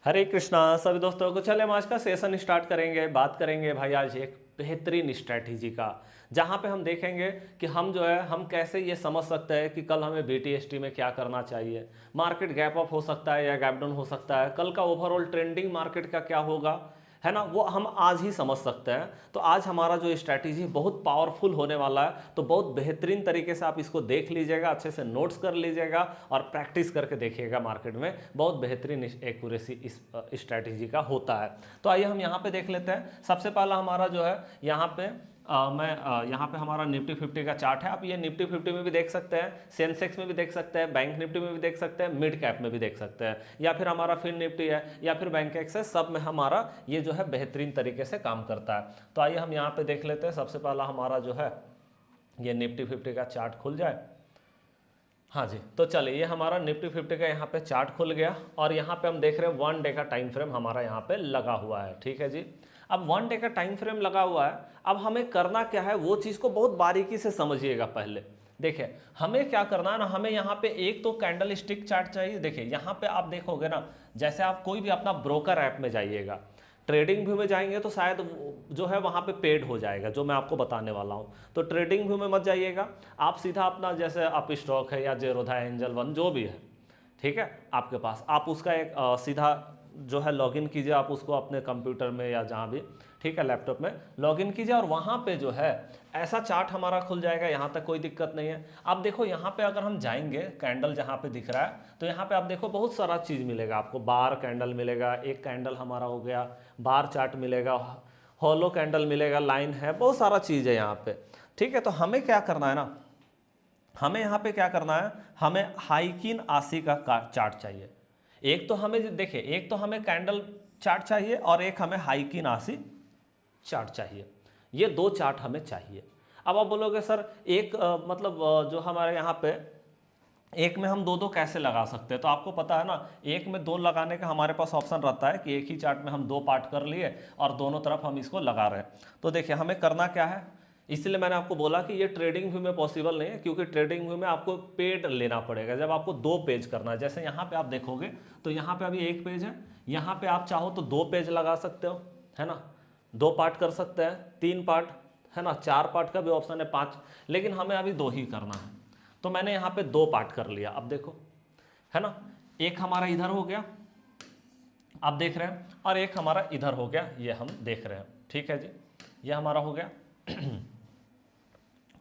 हरे कृष्णा सभी दोस्तों को। चले हम आज का सेशन स्टार्ट करेंगे। बात करेंगे भाई आज एक बेहतरीन स्ट्रैटेजी का, जहां पे हम देखेंगे कि हम जो है हम कैसे ये समझ सकते हैं कि कल हमें बीटीएसटी में क्या करना चाहिए। मार्केट गैप अप हो सकता है या गैप डाउन हो सकता है, कल का ओवरऑल ट्रेंडिंग मार्केट का क्या होगा, है ना, वो हम आज ही समझ सकते हैं। तो आज हमारा जो स्ट्रैटेजी बहुत पावरफुल होने वाला है, तो बहुत बेहतरीन तरीके से आप इसको देख लीजिएगा, अच्छे से नोट्स कर लीजिएगा और प्रैक्टिस करके देखिएगा। मार्केट में बहुत बेहतरीन एक्यूरेसी इस स्ट्रैटेजी का होता है। तो आइए हम यहाँ पे देख लेते हैं। सबसे पहला हमारा जो है यहाँ पे यहाँ पे हमारा निफ्टी 50 का चार्ट है। आप ये निफ्टी 50 में भी देख सकते हैं, सेंसेक्स में भी देख सकते हैं, बैंक निफ्टी में भी देख सकते हैं, मिड कैप में भी देख सकते हैं, या फिर हमारा फिन निफ्टी है या फिर बैंक एक्स है, सब में हमारा ये जो है बेहतरीन तरीके से काम करता है। तो आइए हम यहाँ पे देख लेते हैं। सबसे पहला हमारा जो है ये निफ्टी 50 का चार्ट खुल जाए। हाँ जी, तो चलिए ये हमारा निफ्टी 50 का यहाँ पे चार्ट खुल गया और यहाँ पे हम देख रहे हैं 1 डे का टाइम फ्रेम हमारा यहाँ पे लगा हुआ है। ठीक है जी, अब 1 डे का टाइम फ्रेम लगा हुआ है। अब हमें करना क्या है, वो चीज़ को बहुत बारीकी से समझिएगा। पहले देखिए हमें क्या करना है ना, हमें यहाँ पे एक तो कैंडल स्टिक चार्ट चाहिए। देखिए यहाँ पे आप देखोगे ना, जैसे आप कोई भी अपना ब्रोकर ऐप में जाइएगा, ट्रेडिंग व्यू में जाएंगे तो शायद जो है वहाँ पे पेड हो जाएगा, जो मैं आपको बताने वाला हूँ। तो ट्रेडिंग व्यू में मत जाइएगा, आप सीधा अपना जैसे अप स्टॉक है या जेरोधा एंजल वन जो भी है, ठीक है, आपके पास आप उसका एक सीधा जो है लॉगिन कीजिए। आप उसको अपने कंप्यूटर में या जहाँ भी, ठीक है, लैपटॉप में लॉगिन कीजिए और वहाँ पे जो है ऐसा चार्ट हमारा खुल जाएगा। यहाँ तक कोई दिक्कत नहीं है। आप देखो यहाँ पे अगर हम जाएंगे, कैंडल जहाँ पे दिख रहा है, तो यहाँ पे आप देखो बहुत सारा चीज़ मिलेगा आपको। बार कैंडल मिलेगा, एक कैंडल हमारा हो गया, बार चार्ट मिलेगा, हॉलो कैंडल मिलेगा, लाइन है, बहुत सारा चीज़ है यहाँ पे। ठीक है, तो हमें क्या करना है ना, हमें यहाँ पे क्या करना है, हमें हाइकिन आशी का चार्ट चाहिए। एक तो हमें देखिए, एक तो हमें कैंडल चार्ट चाहिए और एक हमें हाइकिन आशी चार्ट चाहिए। ये दो चार्ट हमें चाहिए। अब आप बोलोगे सर एक मतलब जो हमारे यहाँ पे एक में हम दो दो कैसे लगा सकते हैं, तो आपको पता है ना, एक में दो लगाने का हमारे पास ऑप्शन रहता है कि एक ही चार्ट में हम दो पार्ट कर लिए और दोनों तरफ हम इसको लगा रहे हैं। तो देखिए हमें करना क्या है, इसलिए मैंने आपको बोला कि ये ट्रेडिंग व्यू में पॉसिबल नहीं है, क्योंकि ट्रेडिंग व्यू में आपको पेड लेना पड़ेगा। जब आपको दो पेज करना है, जैसे यहाँ पे आप देखोगे तो यहाँ पे अभी एक पेज है, यहाँ पे आप चाहो तो दो पेज लगा सकते हो, है ना, दो पार्ट कर सकते हैं, तीन पार्ट, है ना, चार पार्ट का भी ऑप्शन है, पाँच, लेकिन हमें अभी दो ही करना है। तो मैंने यहाँ पे दो पार्ट कर लिया। अब देखो, है ना, एक हमारा इधर हो गया, आप देख रहे हैं, और एक हमारा इधर हो गया, ये हम देख रहे हैं। ठीक है जी, ये हमारा हो गया।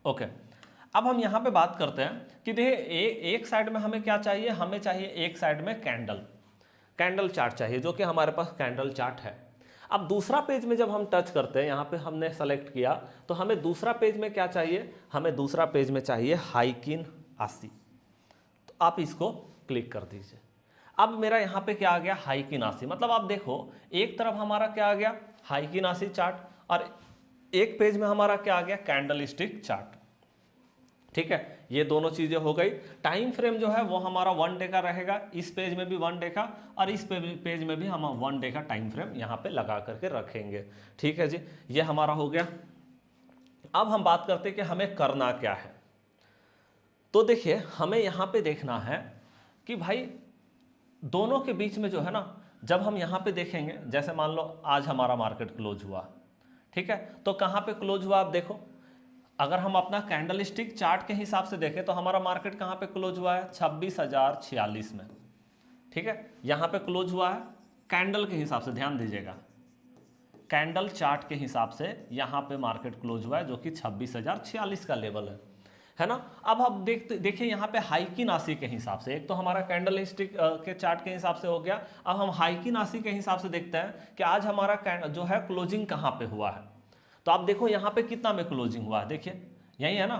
ओके, अब हम यहाँ पे बात करते हैं कि देखिए एक साइड में हमें क्या चाहिए, हमें चाहिए एक साइड में कैंडल चार्ट चाहिए, जो कि हमारे पास कैंडल चार्ट है। अब दूसरा पेज में जब हम टच करते हैं, यहाँ पे हमने सेलेक्ट किया, तो हमें दूसरा पेज में क्या चाहिए, हमें दूसरा पेज में चाहिए हाइकिन आशी। तो आप इसको क्लिक कर दीजिए। अब मेरा यहाँ पे क्या आ गया, हाइकिन आशी। मतलब आप देखो एक तरफ हमारा क्या आ गया, हाइकिन आशी चार्ट, और एक पेज में हमारा क्या आ गया, कैंडल स्टिक चार्ट। ठीक है, ये दोनों चीजें हो गई। टाइम फ्रेम जो है वो हमारा 1 डे का रहेगा, इस पेज में भी 1 डे का और इस पेज में भी हम 1 डे का टाइम फ्रेम यहाँ पे लगा करके रखेंगे। ठीक है जी, ये हमारा हो गया। अब हम बात करते हैं कि हमें करना क्या है। तो देखिए हमें यहाँ पे देखना है कि भाई दोनों के बीच में जो है ना, जब हम यहाँ पे देखेंगे, जैसे मान लो आज हमारा मार्केट क्लोज हुआ, ठीक है, तो कहाँ पे क्लोज हुआ आप देखो। अगर हम अपना कैंडल स्टिक चार्ट के हिसाब से देखें तो हमारा मार्केट कहाँ पे क्लोज हुआ है, 26,046 में। ठीक है, यहाँ पे क्लोज हुआ है कैंडल के हिसाब से, ध्यान दीजिएगा, कैंडल चार्ट के हिसाब से यहाँ पे मार्केट क्लोज हुआ है, जो कि 26,046 का लेवल है ना। अब हम देखिए यहाँ पे हाइकिन आशी के हिसाब से, एक तो हमारा कैंडल स्टिक के चार्ट के हिसाब से हो गया। अब हम हाइकिन आशी के हिसाब से देखते हैं कि आज हमारा जो है क्लोजिंग कहाँ पे हुआ है। तो आप देखो यहाँ पे कितना में क्लोजिंग हुआ है, देखिए यही है ना,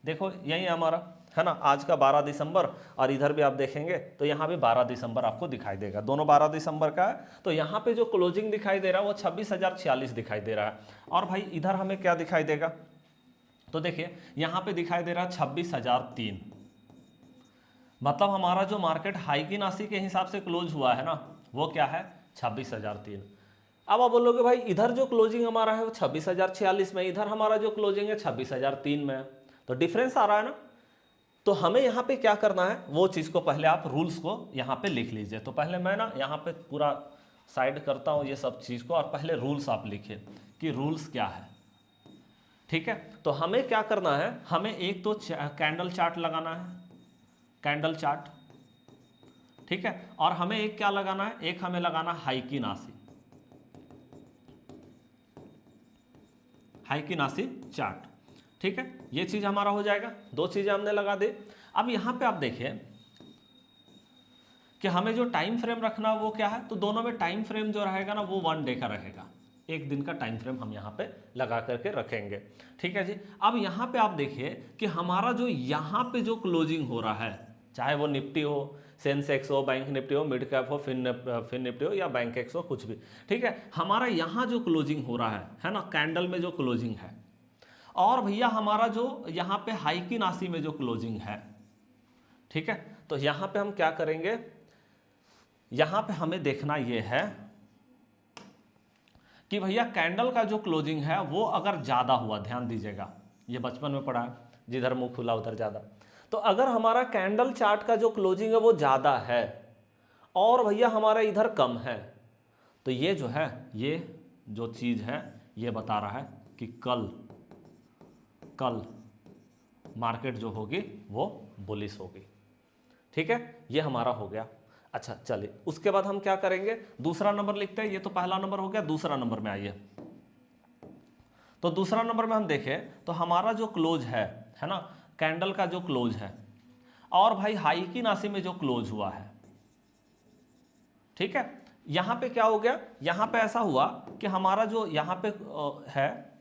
देखो यही है हमारा, है ना, आज का 12 दिसंबर, और इधर भी आप देखेंगे तो यहाँ भी 12 दिसंबर आपको दिखाई देगा, दोनों 12 दिसंबर का है। तो यहाँ पे जो क्लोजिंग दिखाई दे रहा है वो 26,046 दिखाई दे रहा है। और भाई इधर हमें क्या दिखाई देगा, तो देखिए यहाँ पे दिखाई दे रहा है 26,003। मतलब हमारा जो मार्केट हाइकिन आशी के हिसाब से क्लोज हुआ है ना, वो क्या है, 26,003। अब आप बोलोगे भाई इधर जो क्लोजिंग हमारा है वो 26,046 में, इधर हमारा जो क्लोजिंग है 26,003 में है, तो डिफरेंस आ रहा है ना। तो हमें यहाँ पे क्या करना है वो चीज़ को पहले आप रूल्स को यहाँ पे लिख लीजिए। तो पहले मैं ना यहाँ पे पूरा साइड करता हूँ ये सब चीज़ को, और पहले रूल्स आप लिखिए कि रूल्स क्या है। ठीक है, तो हमें क्या करना है, हमें एक तो कैंडल चार्ट लगाना है, कैंडल चार्ट। ठीक है, और हमें एक क्या लगाना है, एक हमें लगाना हाइकिनासी, हाइकिनासी चार्ट। ठीक है, ये चीज हमारा हो जाएगा, दो चीजें हमने लगा दी। अब यहां पे आप देखिए कि हमें जो टाइम फ्रेम रखना वो क्या है, तो दोनों में टाइम फ्रेम जो रहेगा ना वो 1 डे का रहेगा, एक दिन का टाइम फ्रेम हम यहाँ पे लगा करके रखेंगे। ठीक है जी, अब यहाँ पे आप देखिए कि हमारा जो यहाँ पे जो क्लोजिंग हो रहा है, चाहे वो निफ्टी हो, सेंसेक्स हो, बैंक निफ्टी हो, मिड कैप हो, फिन निफ्टी हो या बैंक एक्स हो, कुछ भी। ठीक है, हमारा यहाँ जो क्लोजिंग हो रहा है ना, कैंडल में जो क्लोजिंग है, और भैया हमारा जो यहाँ पे हाइकिनासी में जो क्लोजिंग है। ठीक है, तो यहाँ पे हम क्या करेंगे, यहाँ पे हमें देखना ये है कि भैया कैंडल का जो क्लोजिंग है वो अगर ज़्यादा हुआ, ध्यान दीजिएगा ये बचपन में पढ़ा है, जिधर मुंह खुला उधर ज़्यादा। तो अगर हमारा कैंडल चार्ट का जो क्लोजिंग है वो ज़्यादा है और भैया हमारा इधर कम है, तो ये जो है, ये जो चीज़ है ये बता रहा है कि कल मार्केट जो होगी वो बुलिश होगी। ठीक है, ये हमारा हो गया। अच्छा चलिए, उसके बाद हम क्या करेंगे, दूसरा नंबर लिखते हैं। ये तो पहला नंबर हो गया, दूसरा नंबर में आइए। तो दूसरा नंबर में हम देखें तो हमारा जो क्लोज है ना, कैंडल का जो क्लोज है, और भाई हाइकिनासी में जो क्लोज हुआ है। ठीक है, यहां पे क्या हो गया, यहां पे ऐसा हुआ कि हमारा जो यहां पे है,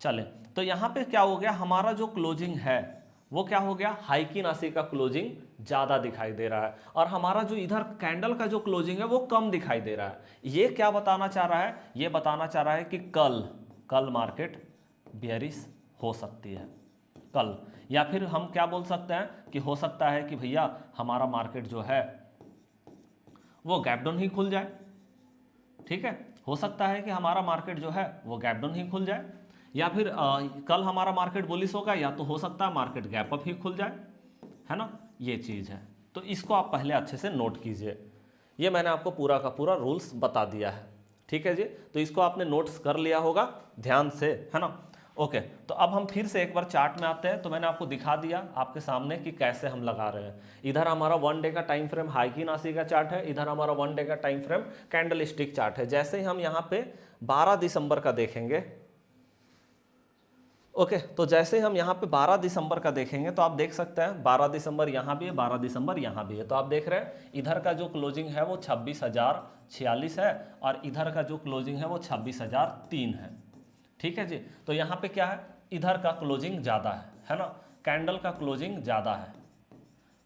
चले तो यहां पे क्या हो गया, हमारा जो क्लोजिंग है वो क्या हो गया, हाइकिनासी का क्लोजिंग ज्यादा दिखाई दे रहा है, और हमारा जो इधर कैंडल का जो क्लोजिंग है वो कम दिखाई दे रहा है। ये क्या बताना चाह रहा है, ये बताना चाह रहा है कि कल मार्केट बेयरिश हो सकती है कल, या फिर हम क्या बोल सकते हैं कि हो सकता है कि भैया हमारा मार्केट जो है वो गैप डाउन ही खुल जाए। ठीक है, हो सकता है कि हमारा मार्केट जो है वो गैप डाउन ही खुल जाए, या फिर कल हमारा मार्केट बुलिश होगा, या तो हो सकता है मार्केट गैप अप ही खुल जाए, है ना, ये चीज़ है। तो इसको आप पहले अच्छे से नोट कीजिए, ये मैंने आपको पूरा का पूरा रूल्स बता दिया है। ठीक है जी, तो इसको आपने नोट्स कर लिया होगा ध्यान से, है ना। ओके, तो अब हम फिर से एक बार चार्ट में आते हैं। तो मैंने आपको दिखा दिया आपके सामने कि कैसे हम लगा रहे हैं। इधर हमारा 1 डे का टाइम फ्रेम हाइकिनासी का चार्ट है, इधर हमारा 1 डे का time frame candle stick chart है। जैसे ही हम यहाँ पे 12 दिसंबर का देखेंगे, ओके, तो जैसे हम यहाँ पे 12 दिसंबर का देखेंगे तो आप देख सकते हैं 12 दिसंबर यहाँ भी है, 12 दिसंबर यहाँ भी है। तो आप देख रहे हैं इधर का जो क्लोजिंग है वो 26,046 है, और इधर का जो क्लोजिंग है वो 26,003 है। ठीक है जी, तो यहाँ पे क्या है, इधर का क्लोजिंग ज़्यादा है ना, कैंडल का क्लोजिंग ज़्यादा है।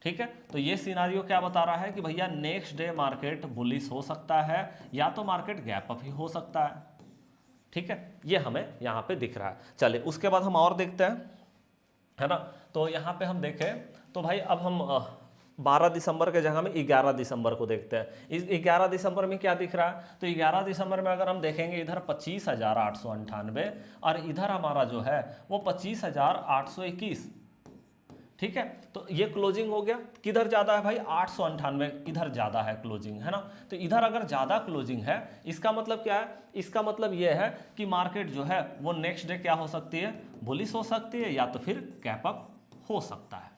ठीक है, तो ये सिनारियो क्या बता रहा है कि भैया नेक्स्ट डे मार्केट बुलिश हो सकता है, या तो मार्केट गैप अप ही हो सकता है। ठीक है, ये हमें यहाँ पे दिख रहा है। चलिए उसके बाद हम और देखते हैं, है ना। तो यहाँ पे हम देखें तो भाई अब हम 12 दिसंबर के जगह में 11 दिसंबर को देखते हैं। इस 11 दिसंबर में क्या दिख रहा है, तो 11 दिसंबर में अगर हम देखेंगे इधर 25,898 और इधर हमारा जो है वो 25,821। ठीक है, तो ये क्लोजिंग हो गया, किधर ज़्यादा है भाई, 898 इधर ज़्यादा है क्लोजिंग, है ना। तो इधर अगर ज़्यादा क्लोजिंग है, इसका मतलब क्या है, इसका मतलब ये है कि मार्केट जो है वो नेक्स्ट डे क्या हो सकती है, बुलिश हो सकती है, या तो फिर गैप अप हो सकता है।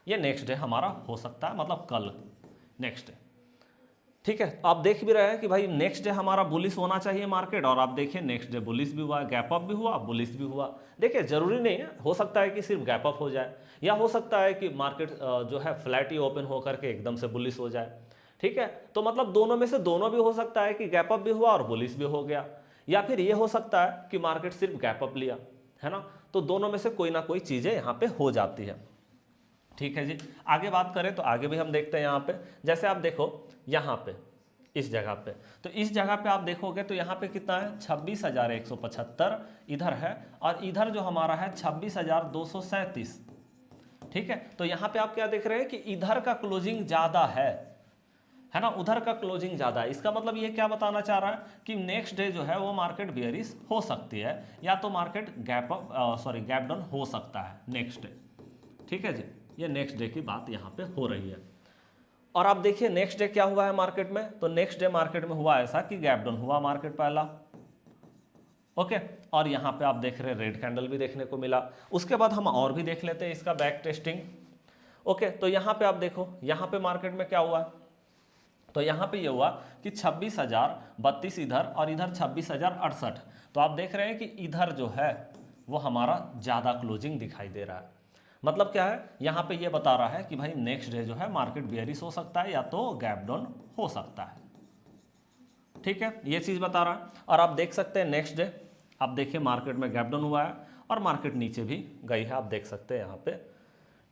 ये नेक्स्ट डे हमारा हो सकता है, मतलब कल नेक्स्ट डे। ठीक है, आप देख भी रहे हैं कि भाई नेक्स्ट डे हमारा बुलिश होना चाहिए मार्केट, और आप देखिए नेक्स्ट डे बुलिश भी हुआ, गैप अप भी हुआ, बुलिश भी हुआ। देखिए जरूरी नहीं है, हो सकता है कि सिर्फ गैप अप हो जाए, या हो सकता है कि मार्केट जो है फ्लैट ही ओपन होकर के एकदम से बुलिश हो जाए। ठीक है, तो मतलब दोनों में से दोनों भी हो सकता है कि गैप अप भी हुआ और बुलिश भी हो गया, या फिर ये हो सकता है कि मार्केट सिर्फ गैप अप लिया, है ना। तो दोनों में से कोई ना कोई चीज़ें यहाँ पे हो जाती है। ठीक है जी, आगे बात करें तो आगे भी हम देखते हैं यहाँ पे, जैसे आप देखो यहाँ पे इस जगह पे, तो इस जगह पे आप देखोगे तो यहाँ पे कितना है, 26,175 इधर है, और इधर जो हमारा है 26,237। ठीक है, तो यहाँ पे आप क्या देख रहे हैं कि इधर का क्लोजिंग ज़्यादा है है ना, उधर का क्लोजिंग ज़्यादा है। इसका मतलब ये क्या बताना चाह रहा है कि नेक्स्ट डे जो है वो मार्केट बियरिश हो सकती है, या तो मार्केट गैप डाउन हो सकता है नेक्स्ट डे। ठीक है जी, ये नेक्स्ट डे की बात यहाँ पे हो रही है। और आप देखिए नेक्स्ट डे क्या हुआ है मार्केट में, तो नेक्स्ट डे मार्केट में हुआ ऐसा कि गैप डाउन हुआ मार्केट पहला, ओके, और यहाँ पे आप देख रहे हैं रेड कैंडल भी देखने को मिला। उसके बाद हम और भी देख लेते हैं इसका बैक टेस्टिंग। ओके, तो यहाँ पे आप देखो यहाँ पे मार्केट में क्या हुआ, तो यहाँ पे ये हुआ कि 26,032 इधर और इधर 26,068। तो आप देख रहे हैं कि इधर जो है वो हमारा ज़्यादा क्लोजिंग दिखाई दे रहा है। मतलब क्या है, यहाँ पे ये बता रहा है कि भाई नेक्स्ट डे जो है मार्केट बेयरिश हो सकता है या तो गैप डाउन हो सकता है। ठीक है, ये चीज़ बता रहा है। और आप देख सकते हैं नेक्स्ट डे आप देखिए मार्केट में गैप डाउन हुआ है और मार्केट नीचे भी गई है, आप देख सकते हैं यहाँ पे।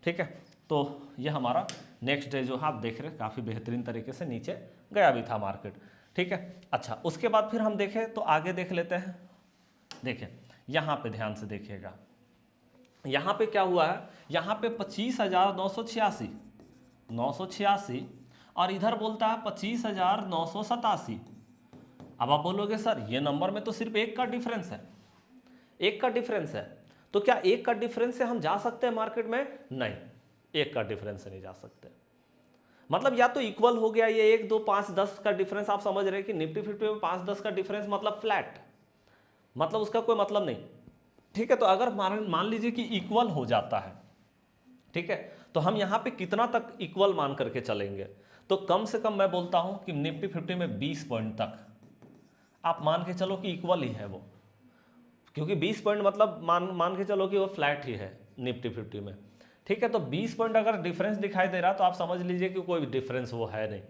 ठीक है, तो ये हमारा नेक्स्ट डे जो है आप देख रहे हैं काफ़ी बेहतरीन तरीके से नीचे गया भी था मार्केट। ठीक है, अच्छा उसके बाद फिर हम देखें तो आगे देख लेते हैं। देखिए यहाँ पे ध्यान से देखिएगा, यहाँ पे क्या हुआ है, यहाँ पे 25,986 और इधर बोलता है 25,987। अब आप बोलोगे सर ये नंबर में तो सिर्फ एक का डिफरेंस है, एक का डिफरेंस है, तो क्या एक का डिफरेंस से हम जा सकते हैं मार्केट में? नहीं, एक का डिफरेंस से नहीं जा सकते। मतलब या तो इक्वल हो गया ये 1 2 5 10 का डिफरेंस, आप समझ रहे हैं कि निफ्टी 50 में 5 10 का डिफरेंस मतलब फ्लैट, मतलब उसका कोई मतलब नहीं। ठीक है, तो अगर मान लीजिए कि इक्वल हो जाता है, ठीक है, तो हम यहाँ पे कितना तक इक्वल मान करके चलेंगे? तो कम से कम मैं बोलता हूं कि निफ्टी 50 में 20 पॉइंट तक आप मान के चलो कि इक्वल ही है वो, क्योंकि 20 पॉइंट मतलब मान के चलो कि वो फ्लैट ही है निफ्टी 50 में। ठीक है, तो 20 पॉइंट अगर डिफरेंस दिखाई दे रहा तो आप समझ लीजिए कि कोई डिफरेंस वो है नहीं।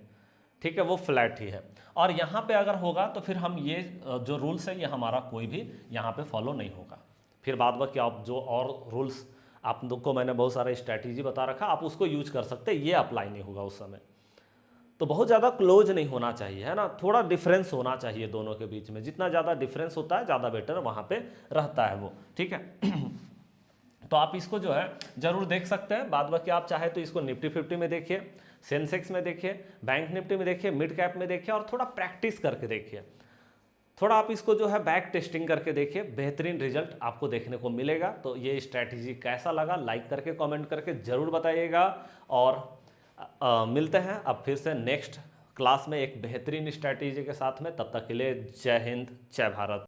ठीक है, वो फ्लैट ही है। और यहाँ पे अगर होगा तो फिर हम ये जो रूल्स है ये हमारा कोई भी यहाँ पे फॉलो नहीं होगा। फिर बाद बाकी आप जो और रूल्स आप लोग को मैंने बहुत सारा स्ट्रैटेजी बता रखा, आप उसको यूज कर सकते हैं, ये अप्लाई नहीं होगा उस समय। तो बहुत ज़्यादा क्लोज नहीं होना चाहिए, है ना, थोड़ा डिफरेंस होना चाहिए दोनों के बीच में। जितना ज़्यादा डिफरेंस होता है ज़्यादा बेटर वहाँ पे रहता है वो। ठीक है तो आप इसको जो है जरूर देख सकते हैं। बाद बाकी आप चाहे तो इसको निफ्टी 50 में देखिए, सेंसेक्स में देखिए, बैंक निफ्टी में देखिए, मिड कैप में देखिए, और थोड़ा प्रैक्टिस करके देखिए। थोड़ा आप इसको जो है बैक टेस्टिंग करके देखिए, बेहतरीन रिजल्ट आपको देखने को मिलेगा। तो ये स्ट्रैटेजी कैसा लगा लाइक करके कमेंट करके ज़रूर बताइएगा। और मिलते हैं अब फिर से नेक्स्ट क्लास में एक बेहतरीन स्ट्रैटेजी के साथ में। तब तक के लिए जय हिंद, जय भारत।